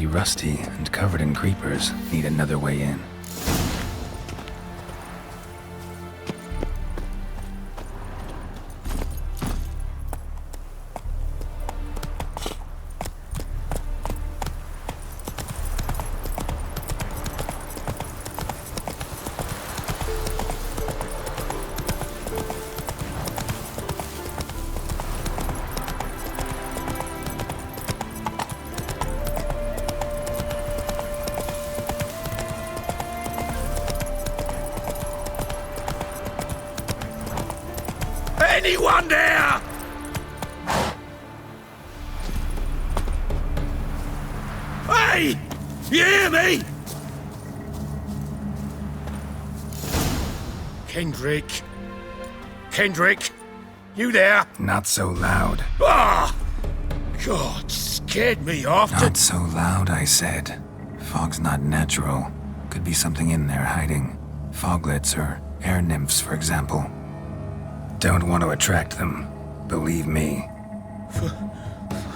already rusty and covered in creepers need another way in. Anyone there? Hey! You hear me? Kendrick? Kendrick? You there? Not so loud. Ah! God, scared me off. Not so loud, I said. Fog's not natural. Could be something in there hiding. Foglets or air nymphs, for example. Don't want to attract them. Believe me.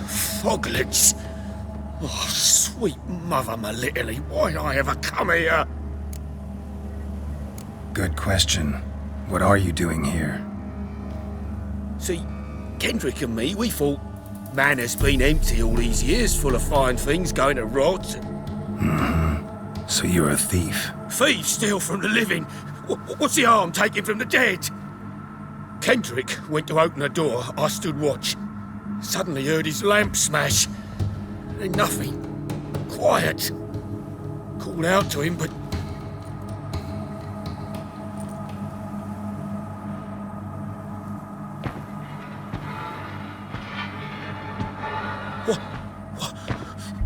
Foglets? Oh, sweet mother, my little, why'd I ever come here? Good question. What are you doing here? See, Kendrick and me, we thought Manor's been empty all these years, full of fine things going to rot. Mm-hmm. So you're a thief? Thieves steal from the living. What's the harm taking from the dead? Kendrick went to open the door. I stood watch. Suddenly heard his lamp smash. Then nothing. Quiet. Called out to him, but...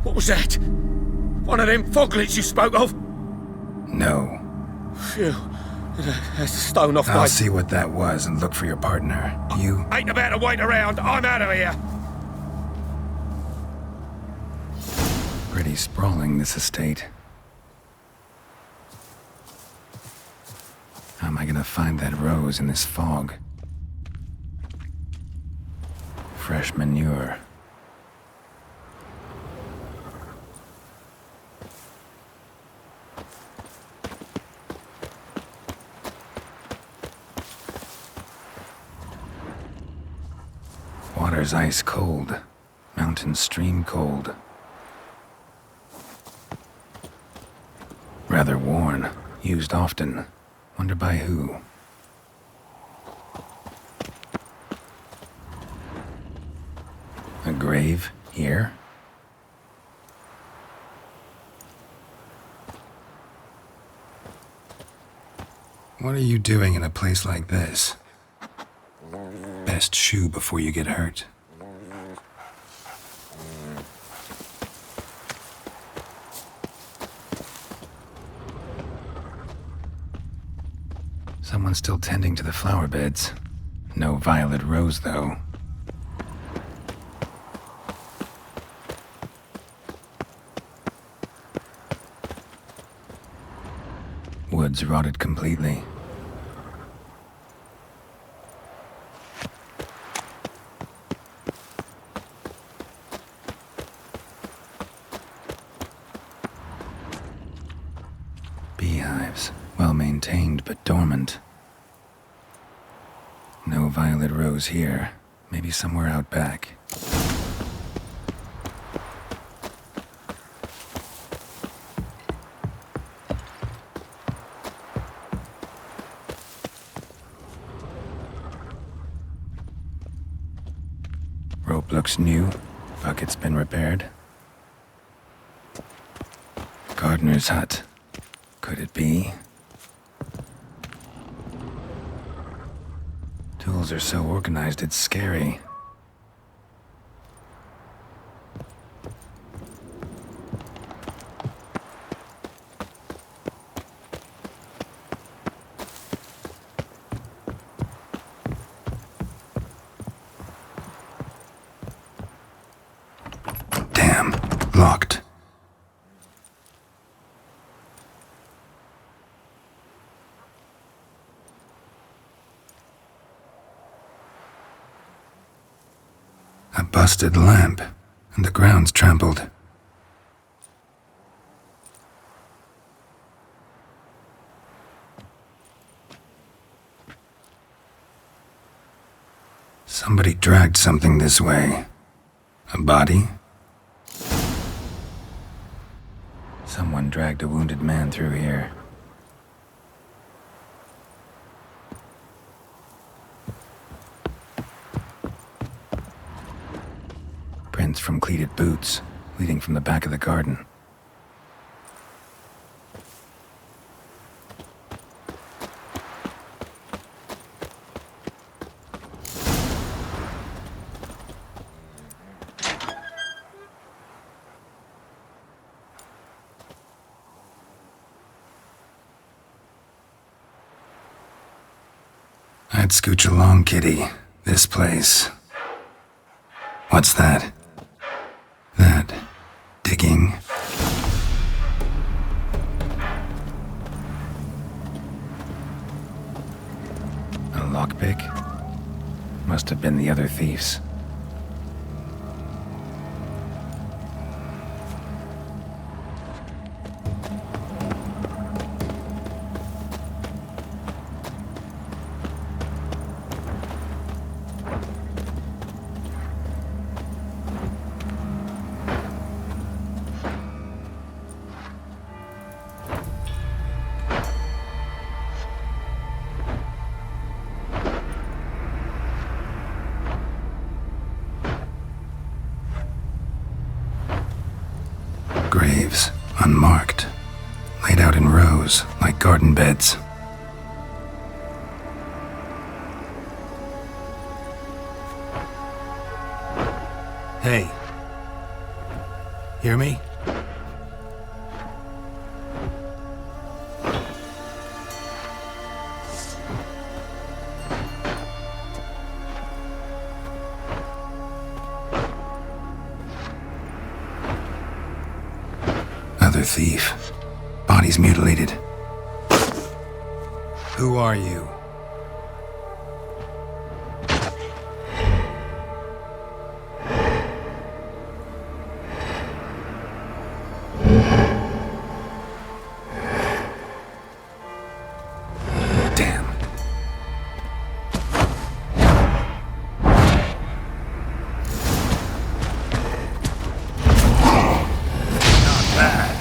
What was that? One of them foglets you spoke of? No. Phew. That's a stone off my... I'll see what that was and look for your partner. You... Ain't about to wait around. I'm out of here. Pretty sprawling, this estate. How am I gonna find that rose in this fog? Fresh manure. Water's ice cold. Mountain stream cold. Rather worn. Used often. Wonder by who. A grave here? What are you doing in a place like this? Best shoe before you get hurt. Someone's still tending to the flower beds. No violet rose, though. Woods rotted completely. Beehives, well maintained but dormant. No violet rose here. Maybe somewhere out back. Rope looks new. Bucket's been repaired. Gardener's hut. Could it be? Tools are so organized it's scary. Damn, locked. A busted lamp, and the ground's trampled. Somebody dragged something this way. A body? Someone dragged a wounded man through here. Prints from cleated boots, leading from the back of the garden. I'd scooch along, kitty. This place. What's that? That digging. A lockpick? Must have been the other thieves. Graves, unmarked, laid out in rows like garden beds. Hey. Hear me? Another thief. Bodies mutilated. Who are you? Damn. Not bad.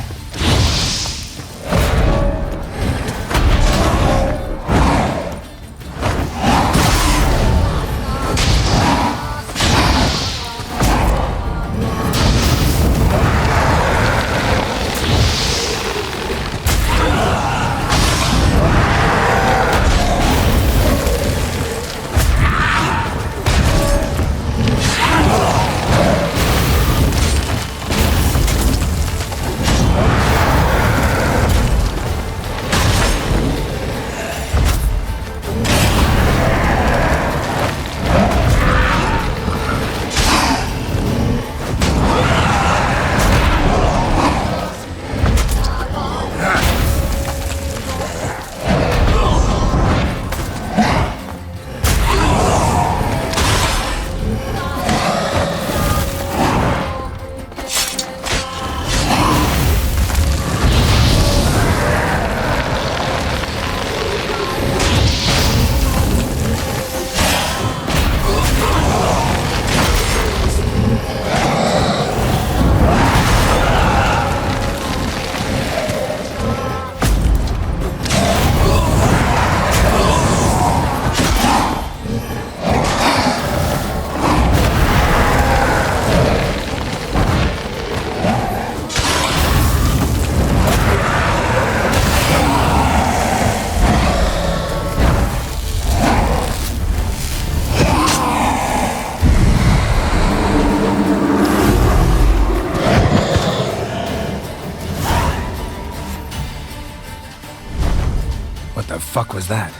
What the fuck was that?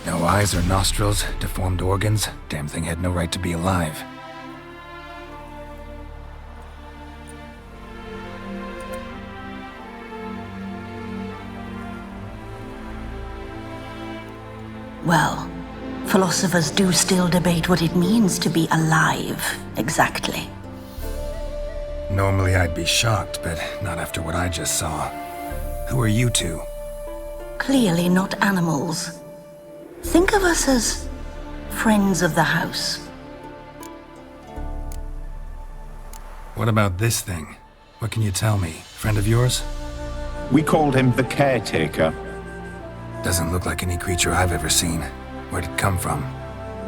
No eyes or nostrils, deformed organs. Damn thing had no right to be alive. Well, philosophers do still debate what it means to be alive, exactly. Normally I'd be shocked, but not after what I just saw. Who are you two? Clearly not animals. Think of us as friends of the house. What about this thing? What can you tell me? Friend of yours? We called him the Caretaker. Doesn't look like any creature I've ever seen. Where'd it come from?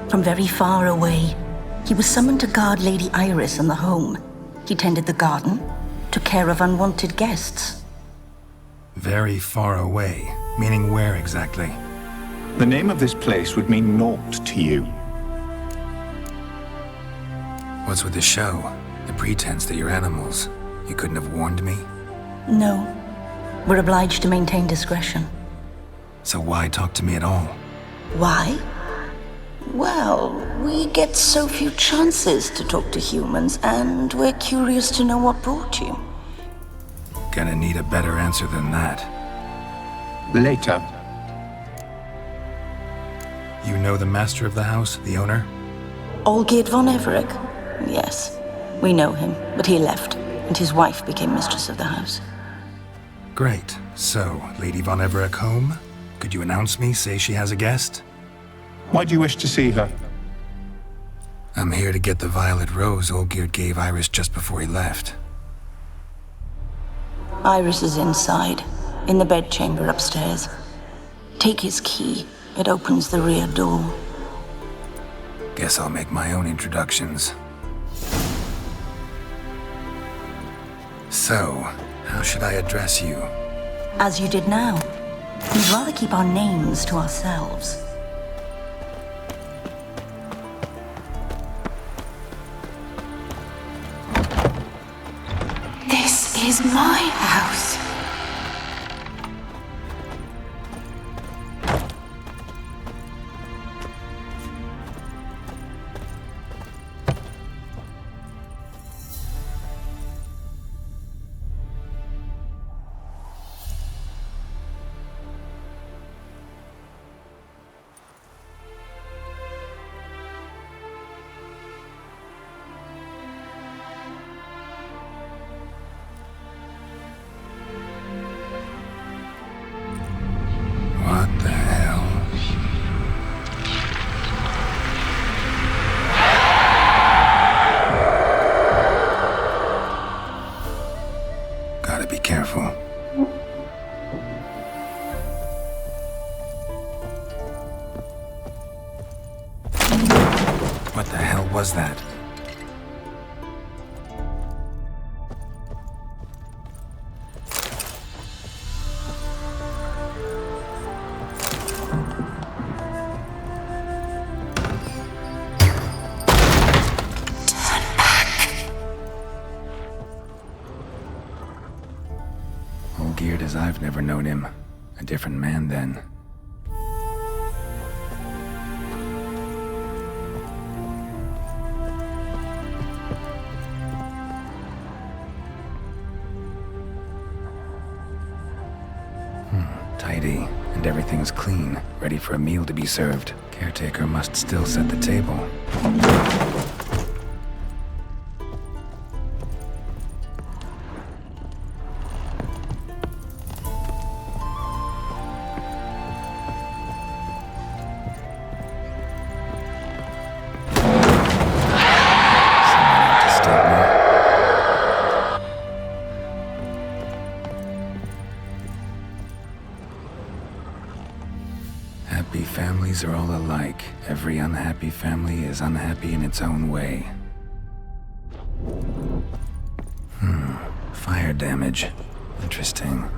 From very far away. He was summoned to guard Lady Iris and the home. He tended the garden, took care of unwanted guests. Very far away. Meaning where exactly? The name of this place would mean naught to you. What's with the show? The pretense that you're animals. You couldn't have warned me? No. We're obliged to maintain discretion. So why talk to me at all? Why? Well, we get so few chances to talk to humans, and we're curious to know what brought you. Gonna need a better answer than that. Later. You know the master of the house, the owner? Olgierd von Everec? Yes. We know him, but he left, and his wife became mistress of the house. Great. So, Lady von Everec home? Could you announce me, say she has a guest? Why do you wish to see her? I'm here to get the violet rose Olgierd gave Iris just before he left. Iris is inside, in the bedchamber upstairs. Take his key. It opens the rear door. Guess I'll make my own introductions. So, how should I address you? As you did now. We'd rather keep our names to ourselves. This is my house. What the hell? Gotta be careful. What the hell was that? Olgierd as I've never known him. A different man then. Tidy, and everything's clean, ready for a meal to be served. Caretaker must still set the table. Happy families are all alike. Every unhappy family is unhappy in its own way. Fire damage. Interesting.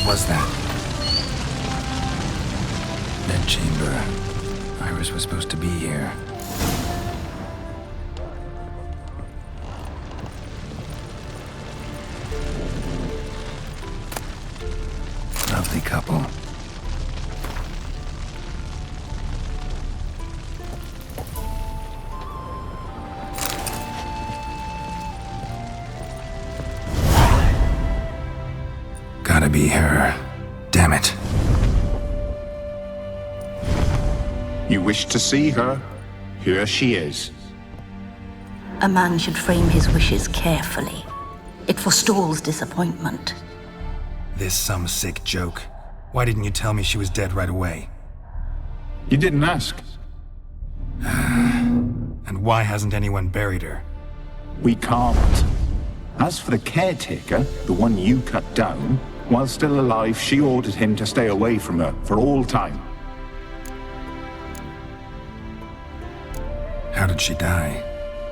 What was that? Bed chamber. Iris was supposed to be here. Lovely couple. Gotta be her. Damn it. You wish to see her? Here she is. A man should frame his wishes carefully. It forestalls disappointment. This some sick joke. Why didn't you tell me she was dead right away? You didn't ask. And why hasn't anyone buried her? We can't. As for the caretaker, the one you cut down, while still alive, she ordered him to stay away from her for all time. How did she die?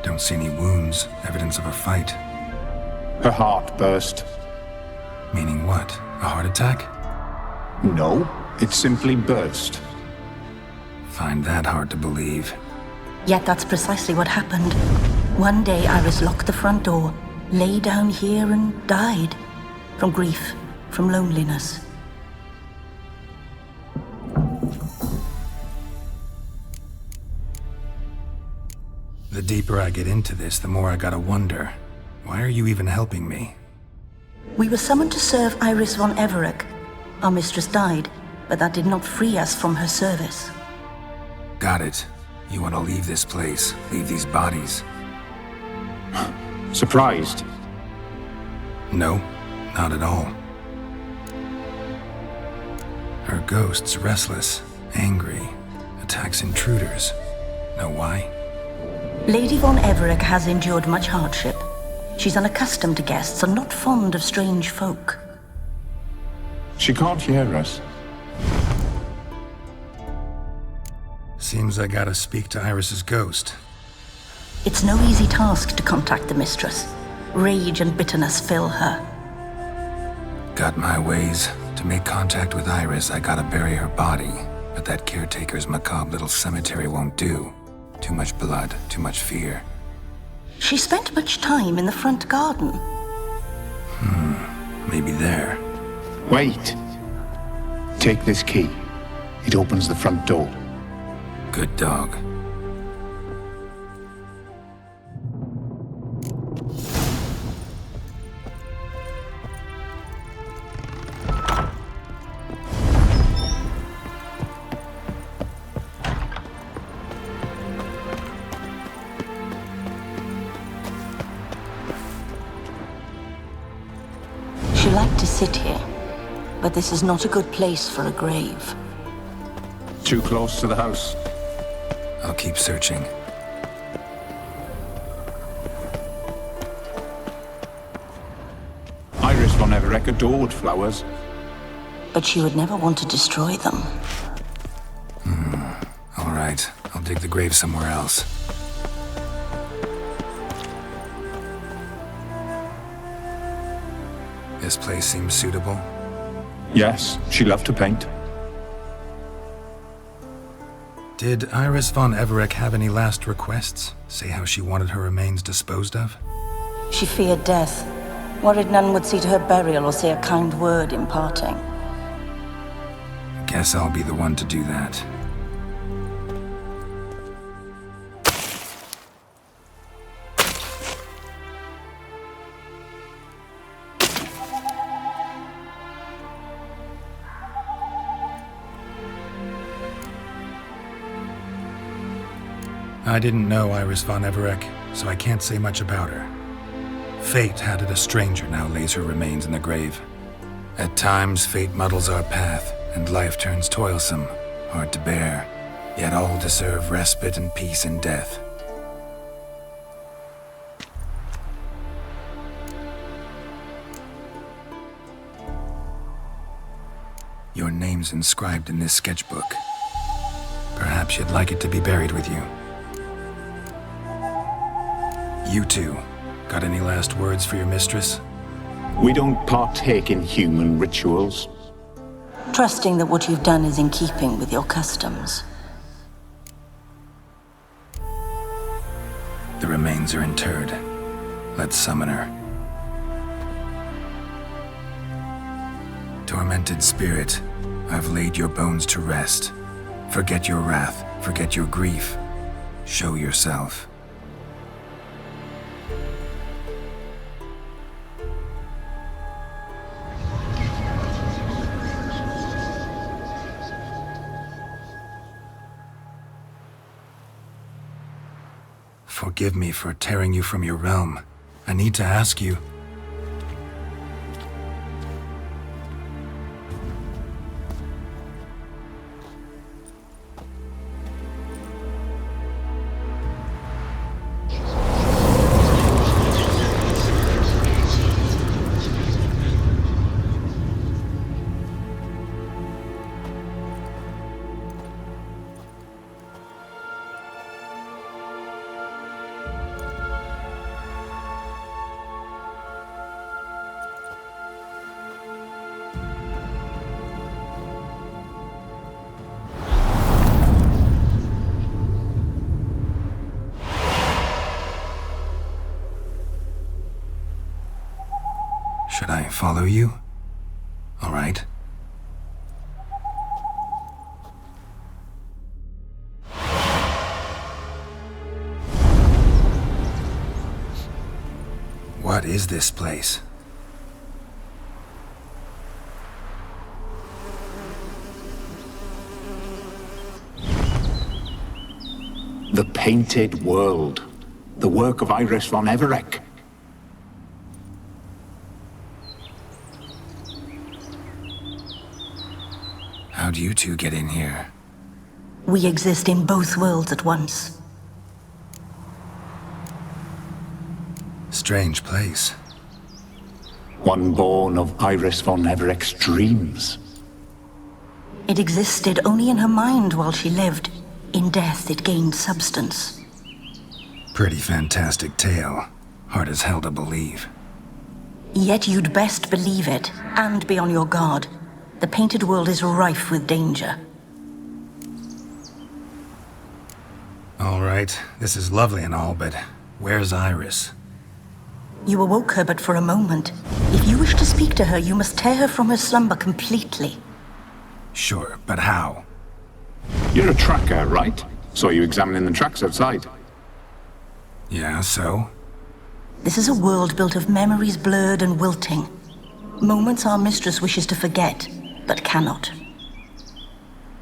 Don't see any wounds, evidence of a fight. Her heart burst. Meaning what? A heart attack? No, it simply burst. Find that hard to believe. Yet that's precisely what happened. One day Iris locked the front door, lay down here and died. From grief, from loneliness. The deeper I get into this, the more I gotta wonder. Why are you even helping me? We were summoned to serve Iris von Everec. Our mistress died, but that did not free us from her service. Got it. You want to leave this place, leave these bodies? Surprised? No, not at all. Her ghost's restless, angry, attacks intruders. Know why? Lady von Everec has endured much hardship. She's unaccustomed to guests and not fond of strange folk. She can't hear us. Seems I gotta speak to Iris's ghost. It's no easy task to contact the mistress. Rage and bitterness fill her. Got my ways. To make contact with Iris, I gotta bury her body. But that caretaker's macabre little cemetery won't do. Too much blood, too much fear. She spent much time in the front garden. Maybe there. Wait. Take this key. It opens the front door. Good dog. She liked to sit here, but this is not a good place for a grave. Too close to the house. I'll keep searching. Iris von Everec adored flowers. But she would never want to destroy them. All right, I'll dig the grave somewhere else. This place seems suitable. Yes, she loved to paint. Did Iris von Everec have any last requests? Say how she wanted her remains disposed of? She feared death, worried none would see to her burial or say a kind word in parting. Guess I'll be the one to do that. I didn't know Iris von Everec, so I can't say much about her. Fate had it a stranger now lays her remains in the grave. At times, fate muddles our path, and life turns toilsome, hard to bear, yet all deserve respite and peace in death. Your name's inscribed in this sketchbook. Perhaps you'd like it to be buried with you. You two, got any last words for your mistress? We don't partake in human rituals. trusting that what you've done is in keeping with your customs. The remains are interred. Let's summon her. Tormented spirit, I've laid your bones to rest. Forget your wrath, forget your grief. Show yourself. Forgive me for tearing you from your realm. I need to ask you. Should I follow you? All right. What is this place? The Painted World. The work of Iris von Everec. How'd you two get in here? We exist in both worlds at once. Strange place. One born of Iris von Everec's dreams. It existed only in her mind while she lived. In death, it gained substance. Pretty fantastic tale. Hard as hell to believe. Yet you'd best believe it, and be on your guard. The Painted World is rife with danger. All right, this is lovely and all, but where's Iris? You awoke her but for a moment. If you wish to speak to her, you must tear her from her slumber completely. Sure, but how? You're a tracker, right? Saw you examining the tracks outside. Yeah, so? This is a world built of memories blurred and wilting. Moments our mistress wishes to forget, but cannot.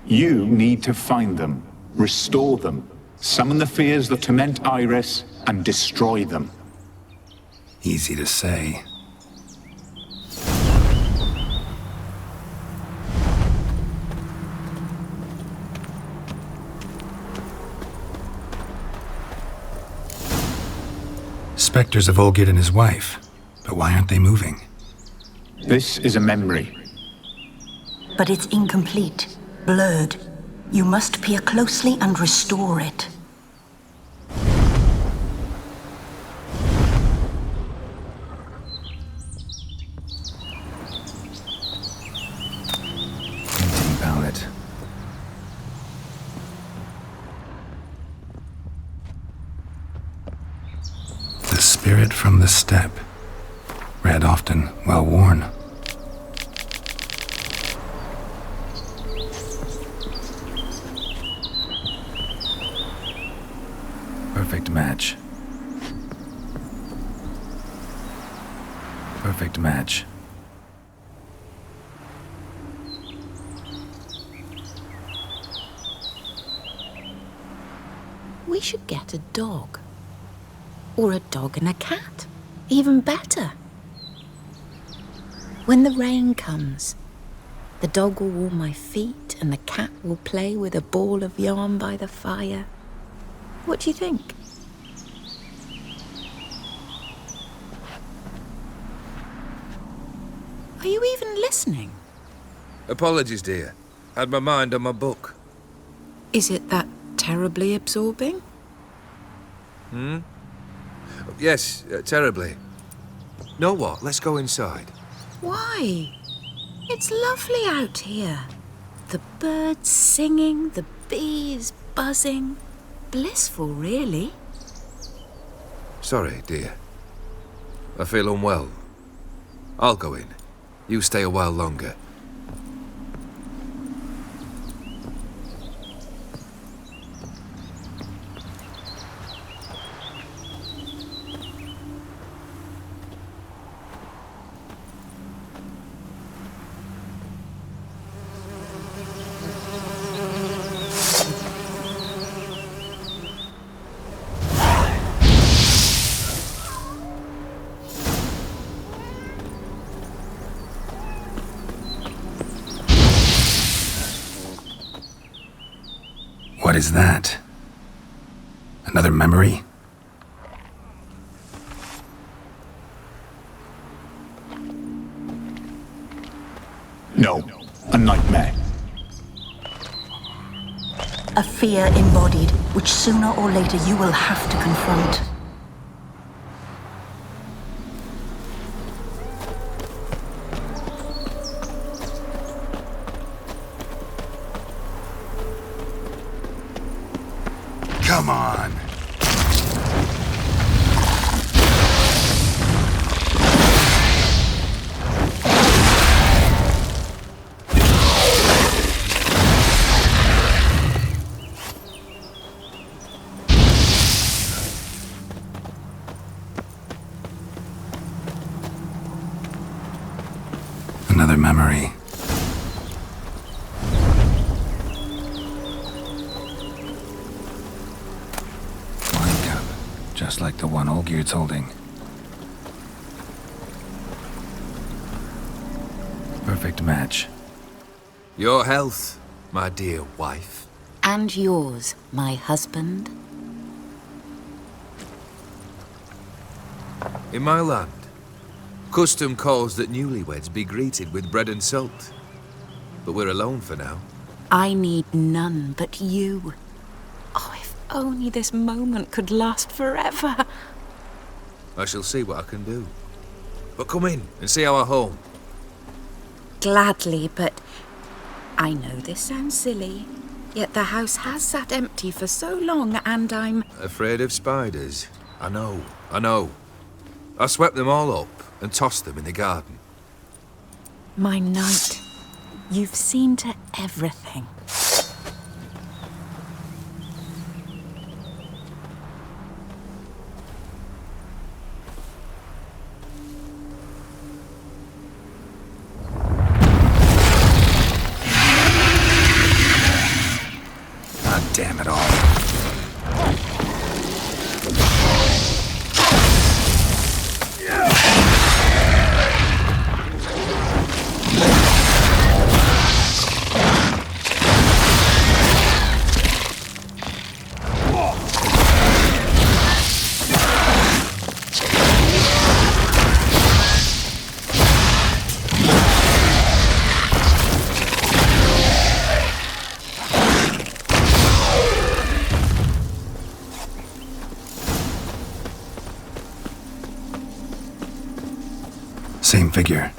You need to find them, restore them, summon the fears that torment Iris, and destroy them. Easy to say. Spectres of Olgid and his wife, but why aren't they moving? This is a memory. But it's incomplete, blurred. You must peer closely and restore it. Painting palette. The spirit from the steppe. Red often, well worn. Perfect match. Perfect match. We should get a dog. Or a dog and a cat. Even better. When the rain comes, the dog will warm my feet and the cat will play with a ball of yarn by the fire. What do you think? Are you even listening? Apologies, dear. Had my mind on my book. Is it that terribly absorbing? Yes, terribly. Know what? Let's go inside. Why? It's lovely out here. The birds singing, the bees buzzing. Blissful, really. Sorry, dear. I feel unwell. I'll go in. You stay a while longer. What is that? Another memory? No, a nightmare. A fear embodied, which sooner or later you will have to confront. Come on. Another memory. Just like the one Olgier's holding. Perfect match. Your health, my dear wife. And yours, my husband. In my land, custom calls that newlyweds be greeted with bread and salt. But we're alone for now. I need none but you. Oh, if only this moment could last forever. I shall see what I can do. But come in and see our home. Gladly, but I know this sounds silly, yet the house has sat empty for so long and I'm... Afraid of spiders? I know. I swept them all up and tossed them in the garden. My knight, you've seen to everything. Damn it all. Same figure.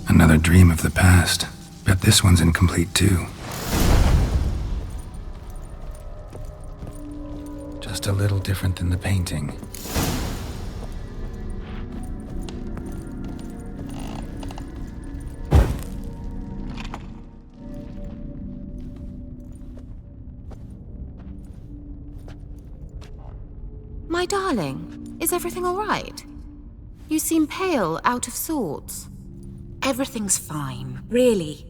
Another dream of the past. Bet this one's incomplete too. Just a little different than the painting. My darling, is everything all right? You seem pale, out of sorts. Everything's fine, really.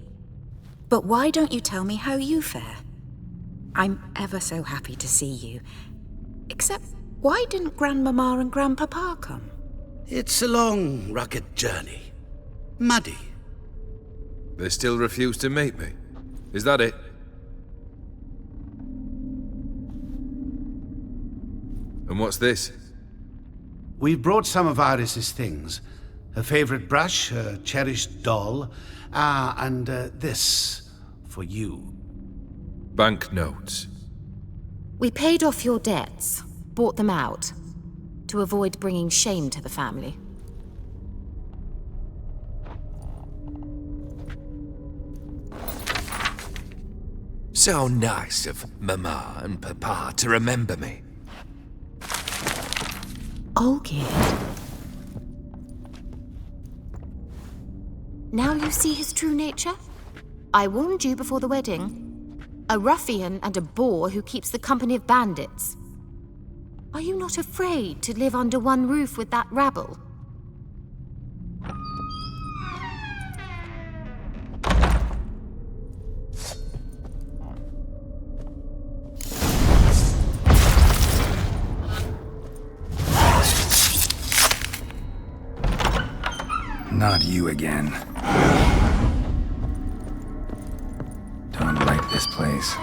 But why don't you tell me how you fare? I'm ever so happy to see you. Except, why didn't Grandmama and Grandpapa come? It's a long, rugged journey. Muddy. They still refuse to meet me. Is that it? And what's this? We've brought some of Iris's things. Her favorite brush, her cherished doll, and this. for you. Banknotes. We paid off your debts, bought them out, to avoid bringing shame to the family. So nice of Mama and Papa to remember me. Olgierd. Now you see his true nature? I warned you before the wedding. A ruffian and a boor who keeps the company of bandits. Are you not afraid to live under one roof with that rabble? Not you again. Don't like this place.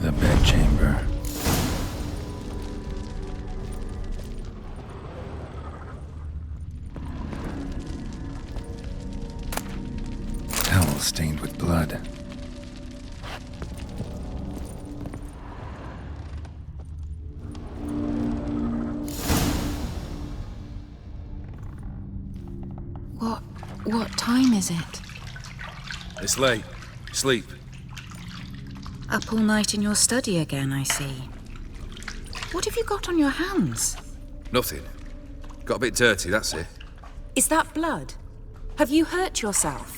The bedchamber. Stained with blood. What time is it? It's late. Sleep. Up all night in your study again, I see. What have you got on your hands? Nothing. Got a bit dirty, that's it. Is that blood? Have you hurt yourself?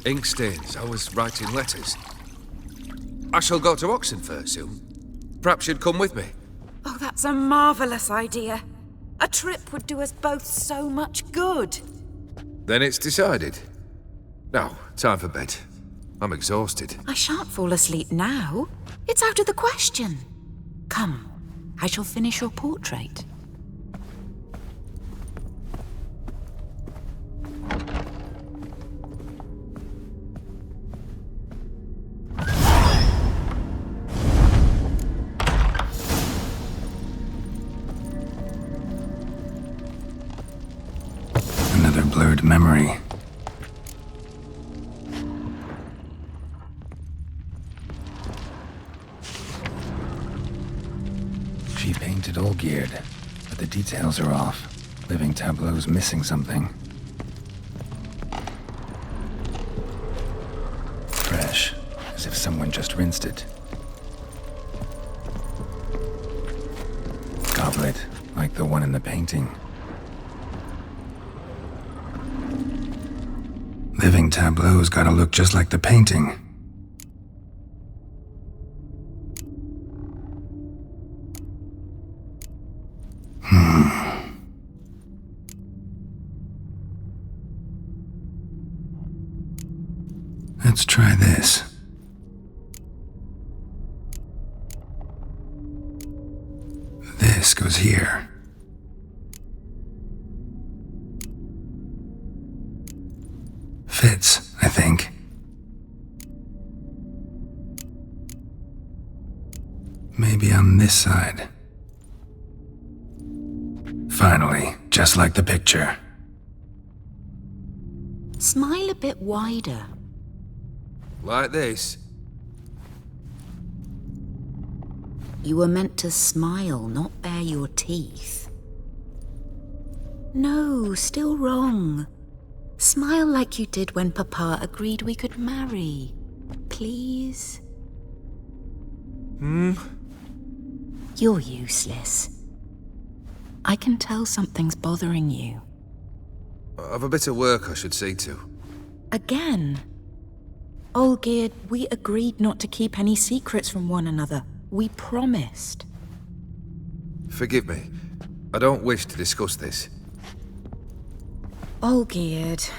Ink stains. I was writing letters. I shall go to Oxenfurt soon. Perhaps you'd come with me. Oh, that's a marvellous idea. A trip would do us both so much good. Then it's decided. Now, time for bed. I'm exhausted. I shan't fall asleep now. It's out of the question. Come, I shall finish your portrait. Another blurred memory. She painted Olgierd, but the details are off. Living tableau's missing something. Fresh, as if someone just rinsed it. Goblet, like the one in the painting. Living tableau's gotta look just like the painting. Let's try this. This goes here. Fits, I think. Maybe on this side. Finally, just like the picture. Smile a bit wider. Like this? You were meant to smile, not bare your teeth. No, still wrong. Smile like you did when Papa agreed we could marry. Please? You're useless. I can tell something's bothering you. I've a bit of work I should see to. Again? Olgierd, we agreed not to keep any secrets from one another. We promised. Forgive me. I don't wish to discuss this. Olgierd.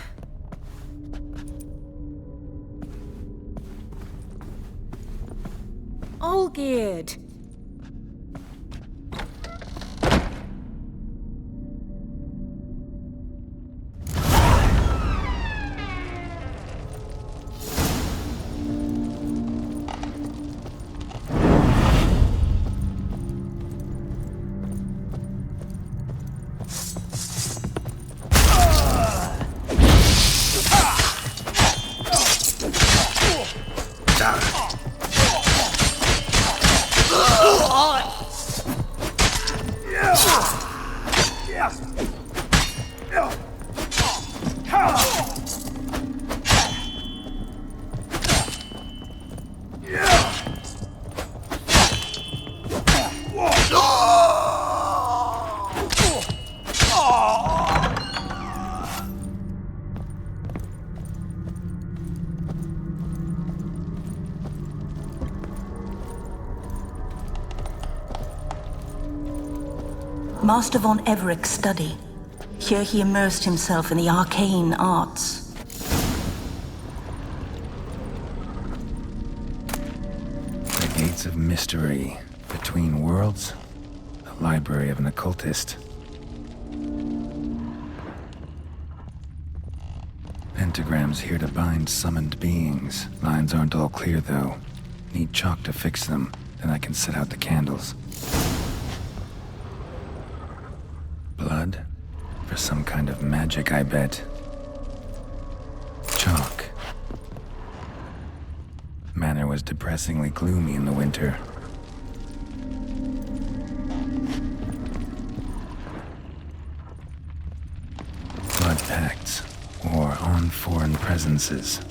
Olgierd! Master von Everec's study. Here he immersed himself in the arcane arts. The Gates of Mystery. Between Worlds. The Library of an Occultist. Pentagrams here to bind summoned beings. Lines aren't all clear, though. Need chalk to fix them, then I can set out the candles. Blood? For some kind of magic, I bet. Chalk. Manor was depressingly gloomy in the winter. Blood pacts, or on foreign presences.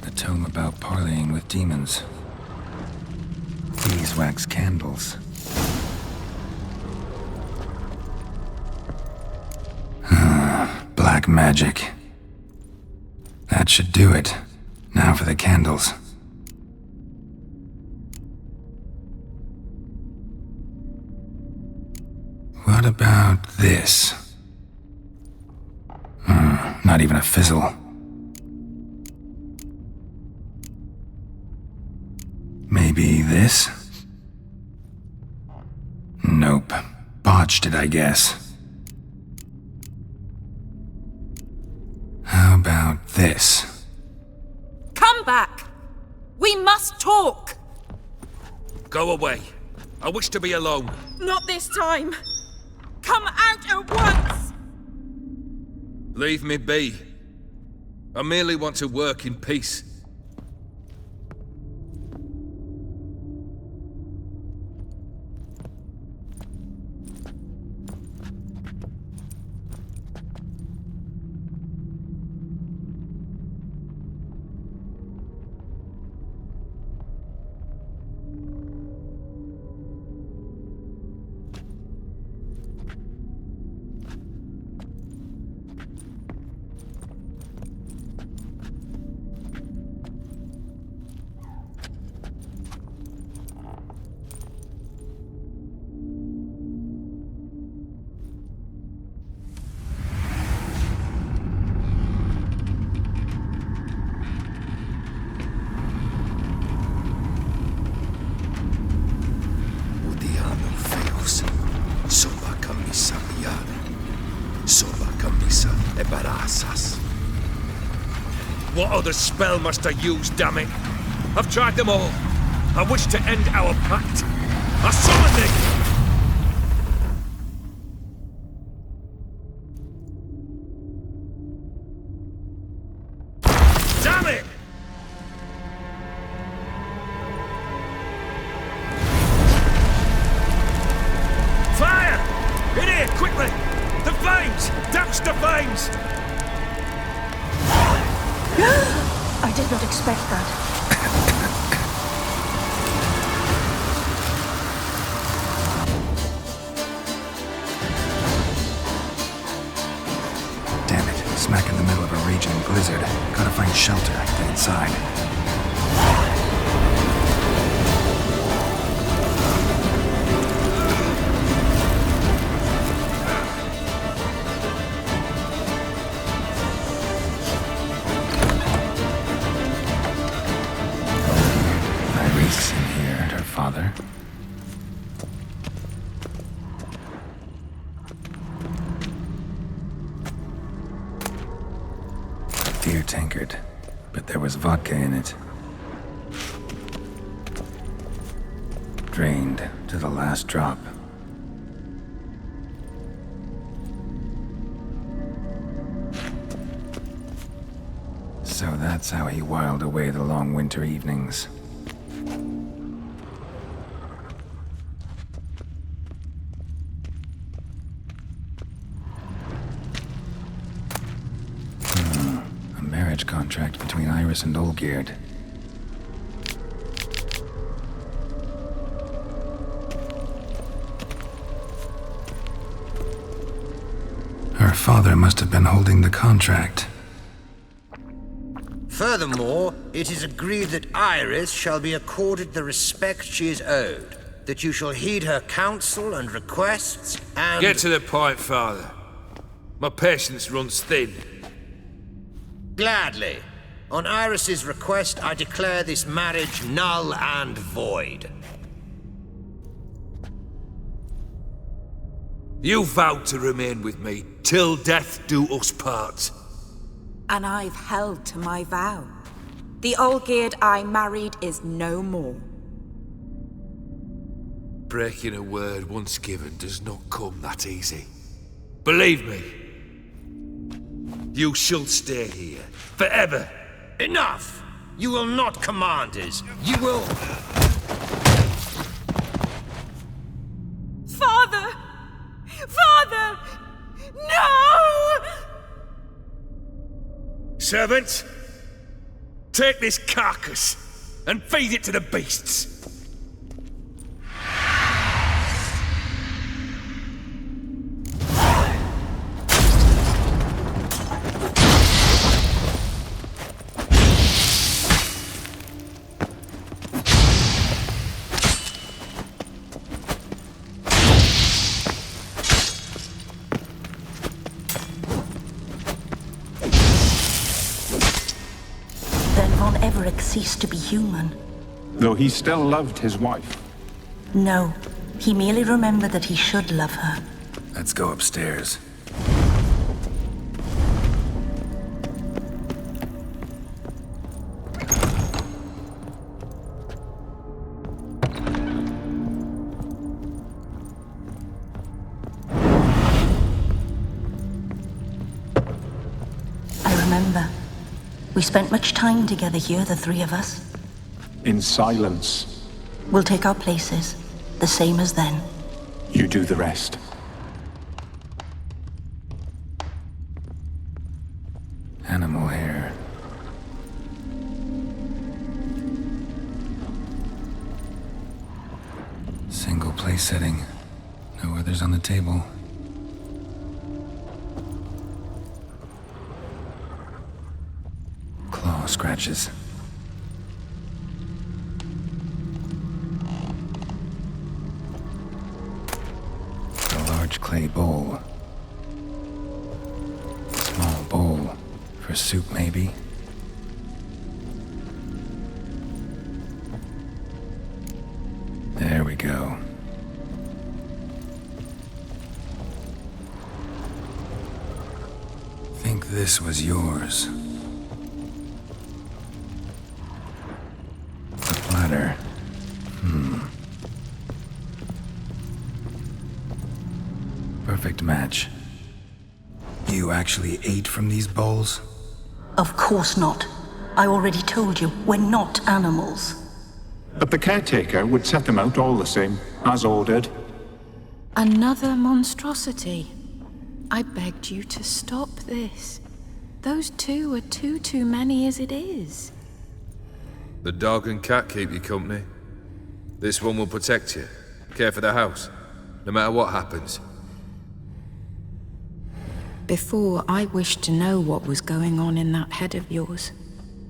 A tome about parleying with demons. Beeswax candles. Black magic. That should do it. Now for the candles. What about this? Not even a fizzle. Maybe this? Nope. Botched it, I guess. How about this? Come back! We must talk! Go away. I wish to be alone. Not this time! Come out at once! Leave me be. I merely want to work in peace. What other spell must I use, damn it? I've tried them all. I wish to end our pact. I summon thee! Damn it! Fire! In here, quickly! The flames! Douse the flames! I did not expect that. Damn it, smack in the middle of a raging blizzard. Gotta find shelter, get inside. Father. Dear tankard, but there was vodka in it. Drained to the last drop. So that's how he whiled away the long winter evenings. Contract between Iris and Olgierd. Her father must have been holding the contract. Furthermore, it is agreed that Iris shall be accorded the respect she is owed, that you shall heed her counsel and requests, and... Get to the point, Father. My patience runs thin. Gladly. On Iris's request, I declare this marriage null and void. You vowed to remain with me till death do us part. And I've held to my vow. The Olgierd I married is no more. Breaking a word once given does not come that easy. Believe me. You shall stay here, forever. Enough! You will not command us. You will... Father! Father! No! Servants, take this carcass and feed it to the beasts. Everec ceased to be human. Though he still loved his wife. No, he merely remembered that he should love her. Let's go upstairs. I remember. We spent much time together here, the three of us. In silence. We'll take our places, the same as then. You do the rest. Animal hair. Single place setting. No others on the table. Claw scratches. A large clay bowl. Small bowl. For soup, maybe? There we go. Think this was yours. The platter. Perfect match. You actually ate from these bowls? Of course not. I already told you, we're not animals. But the caretaker would set them out all the same, as ordered. Another monstrosity. I begged you to stop this. Those two are too many as it is. The dog and cat keep you company. This one will protect you, care for the house, no matter what happens. Before, I wished to know what was going on in that head of yours.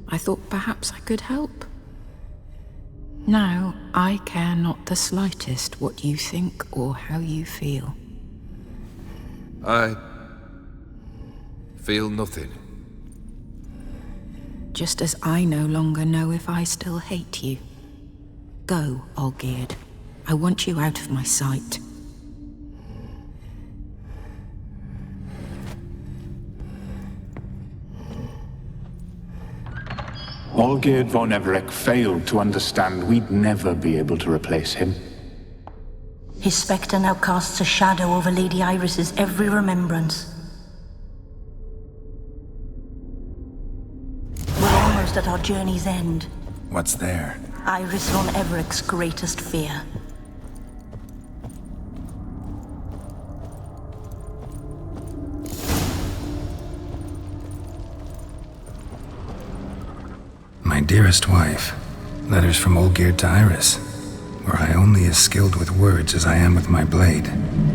I thought perhaps I could help. Now, I care not the slightest what you think or how you feel. I feel nothing. Just as I no longer know if I still hate you. Go, Olgierd. I want you out of my sight. Olgierd von Everec failed to understand we'd never be able to replace him. His spectre now casts a shadow over Lady Iris's every remembrance. We're almost at our journey's end. What's there? Iris von Everec's greatest fear. My dearest wife, letters from Olgierd to Iris, where I only as skilled with words as I am with my blade,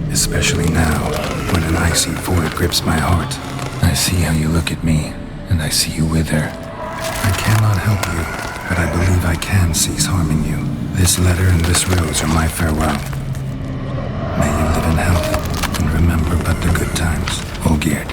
especially now, when an icy void grips my heart. I see how you look at me, and I see you with her. I cannot help you, but I believe I can cease harming you. This letter and this rose are my farewell. May you live in health, and remember but the good times, Olgierd.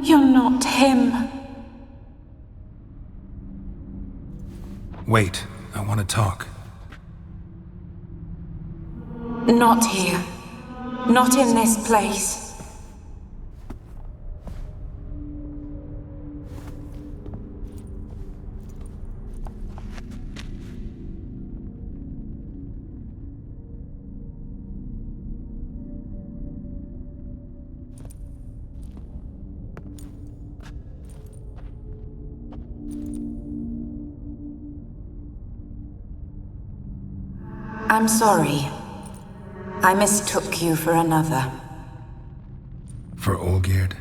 You're not him. Wait, I want to talk. Not here. Not in this place. I'm sorry. I mistook you for another. For Olgierd?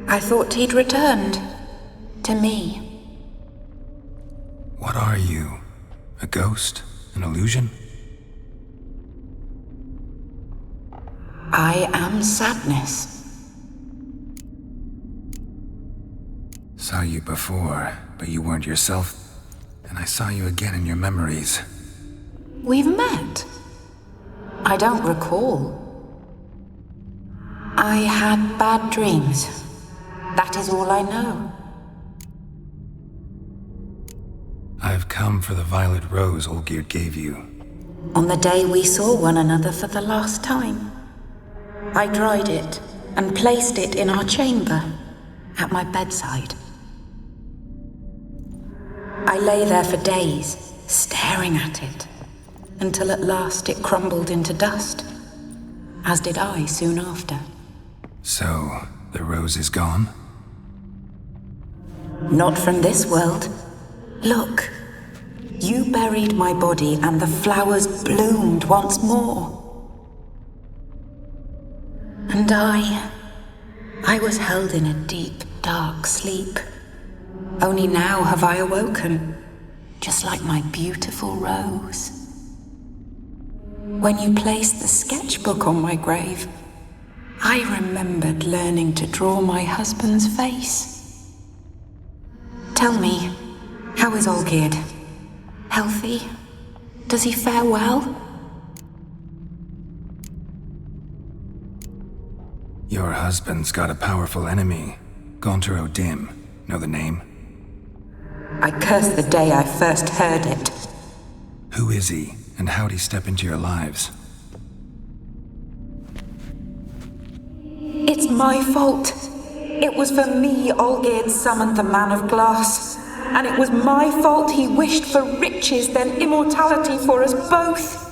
I thought he'd returned. To me. What are you? A ghost? An illusion? I am sadness. Saw you before, but you weren't yourself. And I saw you again in your memories. We've met. I don't recall. I had bad dreams. That is all I know. I've come for the violet rose Olgierd gave you. On the day we saw one another for the last time, I dried it and placed it in our chamber, at my bedside. I lay there for days, staring at it, until at last it crumbled into dust, as did I soon after. So, the rose is gone? Not from this world. Look, you buried my body and the flowers bloomed once more. And I was held in a deep, dark sleep. Only now have I awoken, just like my beautiful rose. When you placed the sketchbook on my grave, I remembered learning to draw my husband's face. Tell me, how is Olgierd? Healthy? Does he fare well? Your husband's got a powerful enemy. Gaunter O'Dim. Know the name? I curse the day I first heard it. Who is he, and how'd he step into your lives? It's my fault. It was for me Olgierd summoned the Man of Glass. And it was my fault he wished for riches, then immortality for us both.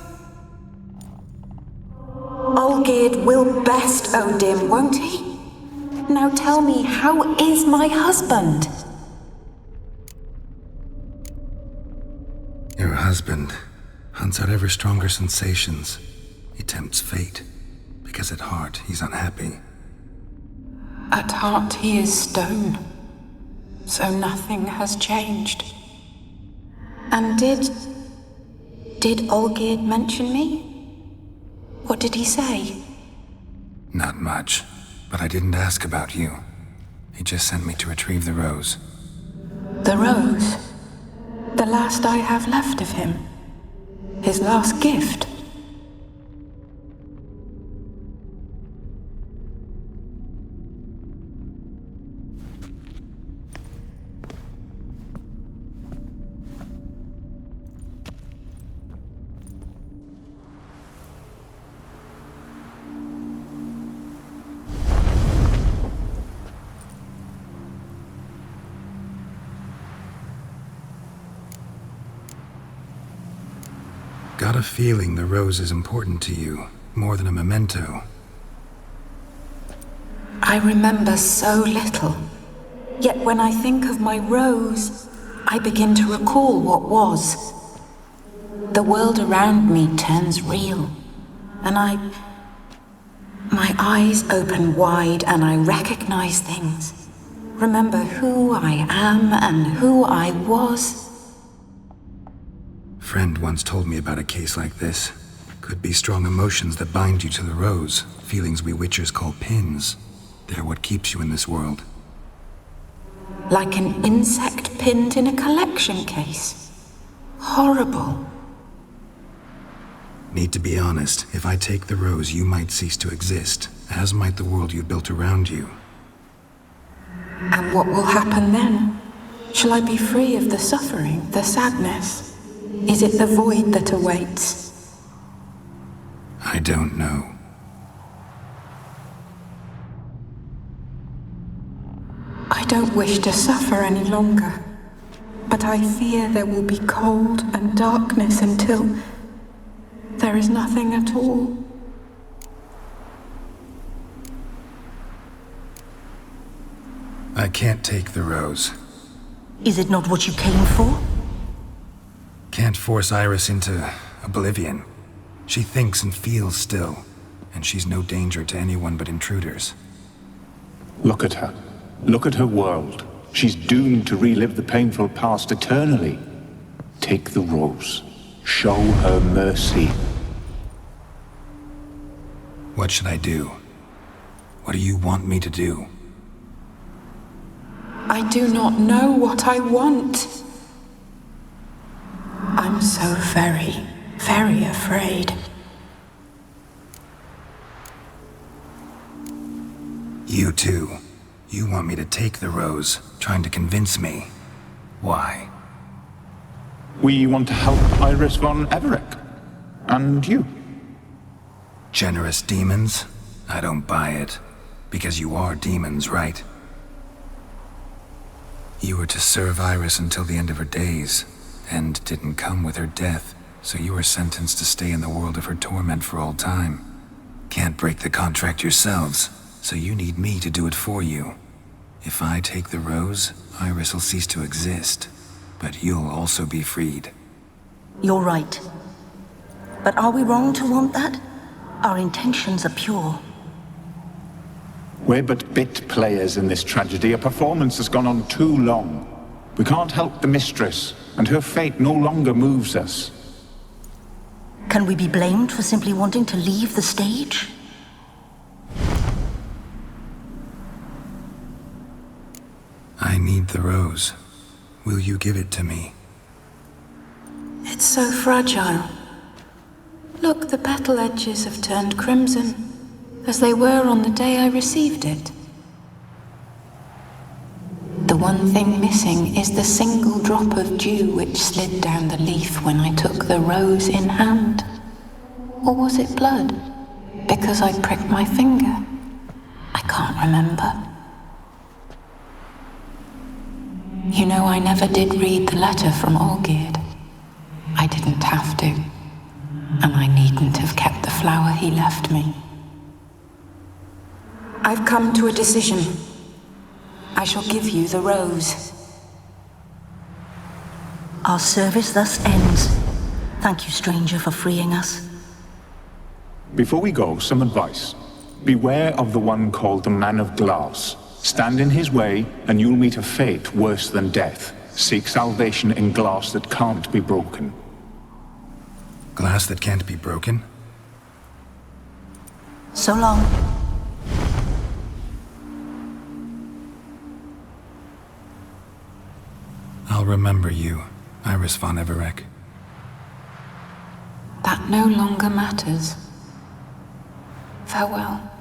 Olgierd will best O'Dim, won't he? Now tell me, how is my husband? Your husband hunts out ever stronger sensations. He tempts fate, because at heart he's unhappy. At heart he is stone, so nothing has changed. And did Olgierd mention me? What did he say? Not much, but I didn't ask about you. He just sent me to retrieve the rose. The rose? The last I have left of him? His last gift? Got a feeling the rose is important to you, more than a memento. I remember so little. Yet when I think of my rose, I begin to recall what was. The world around me turns real, and my eyes open wide and I recognize things. Remember who I am and who I was. Friend once told me about a case like this. Could be strong emotions that bind you to the rose, feelings we witchers call pins. They're what keeps you in this world. Like an insect pinned in a collection case. Horrible. Need to be honest, if I take the rose, you might cease to exist, as might the world you built around you. And what will happen then? Shall I be free of the suffering, the sadness? Is it the void that awaits? I don't know. I don't wish to suffer any longer, but I fear there will be cold and darkness until there is nothing at all. I can't take the rose. Is it not what you came for? Can't force Iris into oblivion. She thinks and feels still, and she's no danger to anyone but intruders. Look at her. Look at her world. She's doomed to relive the painful past eternally. Take the rose. Show her mercy. What should I do? What do you want me to do? I do not know what I want. I'm so very, very afraid. You too. You want me to take the rose, trying to convince me. Why? We want to help Iris von Everec. And you. Generous demons? I don't buy it. Because you are demons, right? You were to serve Iris until the end of her days. End didn't come with her death, so you were sentenced to stay in the world of her torment for all time. Can't break the contract yourselves, so you need me to do it for you. If I take the rose, Iris will cease to exist, but you'll also be freed. You're right. But are we wrong to want that? Our intentions are pure. We're but bit players in this tragedy. A performance has gone on too long. We can't help the mistress, and her fate no longer moves us. Can we be blamed for simply wanting to leave the stage? I need the rose. Will you give it to me? It's so fragile. Look, the petal edges have turned crimson, as they were on the day I received it. The one thing missing is the single drop of dew which slid down the leaf when I took the rose in hand. Or was it blood? Because I pricked my finger? I can't remember. You know, I never did read the letter from Olgierd. I didn't have to. And I needn't have kept the flower he left me. I've come to a decision. I shall give you the rose. Our service thus ends. Thank you, stranger, for freeing us. Before we go, some advice. Beware of the one called the Man of Glass. Stand in his way, and you'll meet a fate worse than death. Seek salvation in glass that can't be broken. Glass that can't be broken? So long. I'll remember you, Iris von Everec. That no longer matters. Farewell.